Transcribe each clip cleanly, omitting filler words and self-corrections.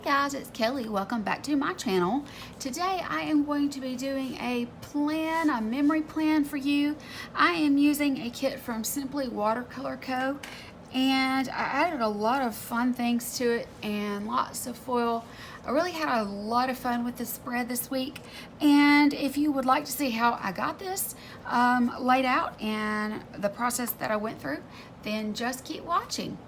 Hey guys, it's Kelly. Welcome back to my channel. Today I am going to be doing a memory plan for you. I am using a kit from Simply Watercolor Co. And I added a lot of fun things to it and lots of foil. I really had a lot of fun with the spread this week. And if you would like to see how I got this laid out and the process that I went through, then just keep watching.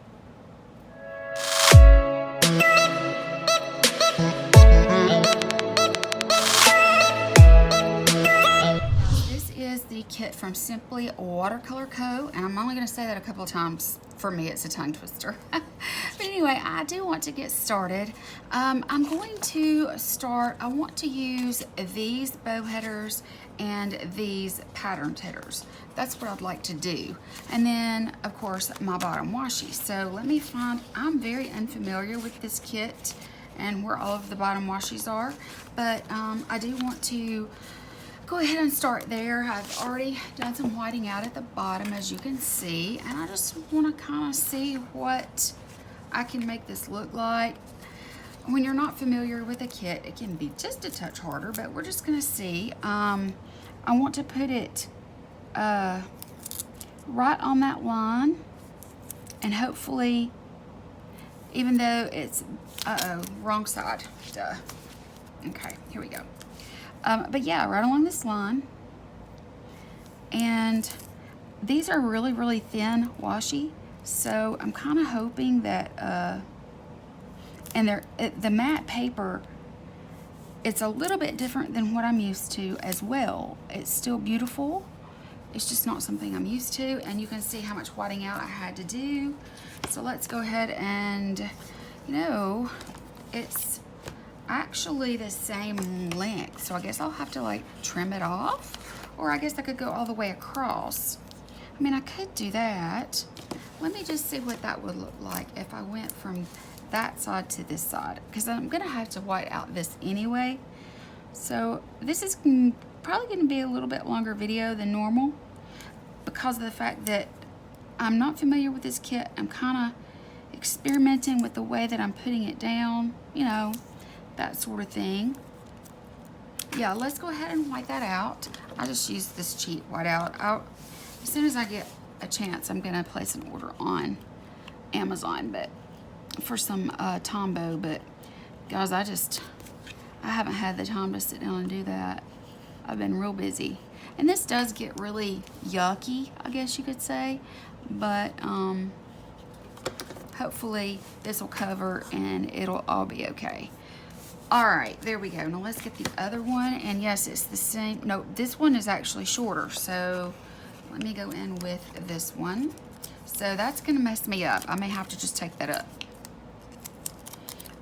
The kit from Simply Watercolor Co. And I'm only going to say that a couple of times. For me, it's a tongue twister. But anyway, I do want to get started. I'm going to start, I want to use these bow headers and these pattern headers. That's what I'd like to do. And then, of course, my bottom washi. So let me find, I'm very unfamiliar with this kit and where all of the bottom washis are. But I do want to go ahead and start there. I've already done some whiting out at the bottom, as you can see, and I just want to kind of see what I can make this look like. When you're not familiar with a kit, it can be just a touch harder, but we're just going to see. I want to put it right on that line, and hopefully, even though it's, wrong side, duh. Okay, here we go. But yeah, right along this line. And these are really, really thin washi. So I'm kind of hoping that, and the matte paper, it's a little bit different than what I'm used to as well. It's still beautiful. It's just not something I'm used to. And you can see how much whiting out I had to do. So let's go ahead and, you know, it's actually the same length, so I guess I'll have to like trim it off, or I guess I could go all the way across. I mean, I could do that. Let me just see what that would look like if I went from that side to this side, because I'm gonna have to white out this anyway. So this is probably gonna be a little bit longer video than normal because of the fact that I'm not familiar with this kit. I'm kind of experimenting with the way that I'm putting it down, you know, that sort of thing. Yeah, let's go ahead and white that out. I just use this cheap whiteout. As soon as I get a chance, I'm gonna place an order on Amazon, but for some Tombow. But guys, I haven't had the time to sit down and do that. I've been real busy, and this does get really yucky, I guess you could say. But hopefully this will cover and it'll all be okay. All right, there we go. Now let's get the other one. And yes, it's the same. No, this one is actually shorter. So let me go in with this one. So that's gonna mess me up. I may have to just take that up.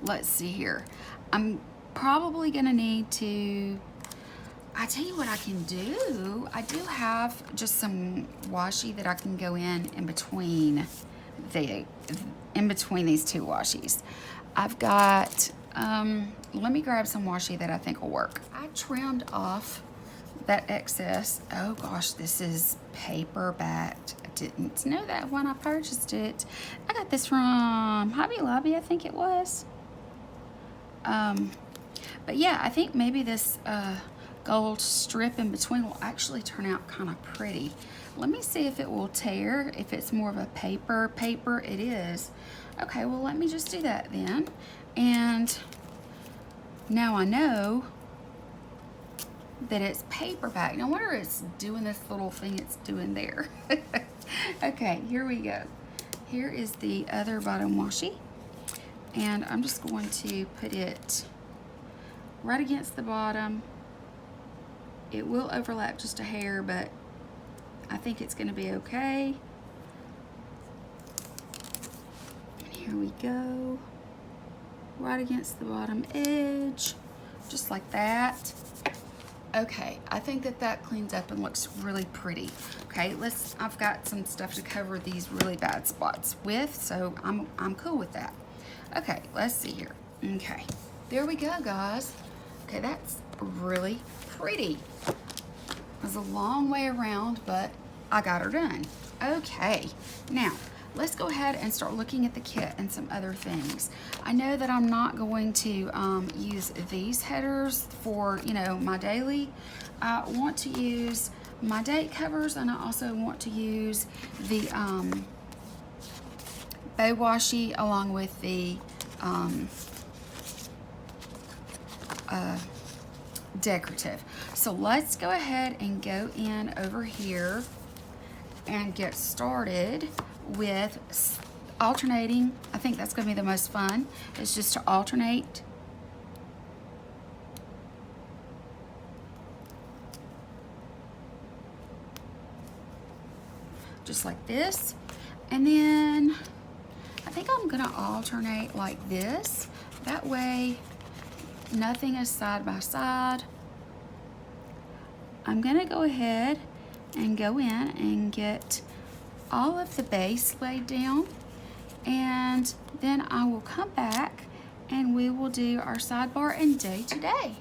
Let's see here. I'm probably gonna need to, I tell you what I can do. I do have just some washi that I can go in between these two washis. I've got, let me grab some washi that I think will work. I trimmed off that excess. Oh gosh, this is paper backed. I didn't know that when I purchased it. I got this from Hobby Lobby, I think it was. But yeah, I think maybe this gold strip in between will actually turn out kind of pretty. Let me see if it will tear, if it's more of a paper. It is. Okay, well, let me just do that then. And now I know that it's paperback. No wonder it's doing this little thing it's doing there. Okay, here we go. Here is the other bottom washi. And I'm just going to put it right against the bottom. It will overlap just a hair, but I think it's going to be okay. And here we go. Right against the bottom edge, just like that. Okay, I think that cleans up and looks really pretty. Okay, I've got some stuff to cover these really bad spots with, so I'm cool with that. Okay, let's see here. Okay, there we go, guys. Okay, that's really pretty. It was a long way around, but I got her done. Okay, now let's go ahead and start looking at the kit and some other things. I know that I'm not going to use these headers for, you know, my daily. I want to use my date covers, and I also want to use the bow washi along with the decorative. So let's go ahead and go in over here and get started with alternating. I think that's going to be the most fun, is just to alternate. Just like this. And then I think I'm going to alternate like this. That way nothing is side by side. I'm going to go ahead and go in and get all of the base laid down, and then I will come back and we will do our sidebar and day to day.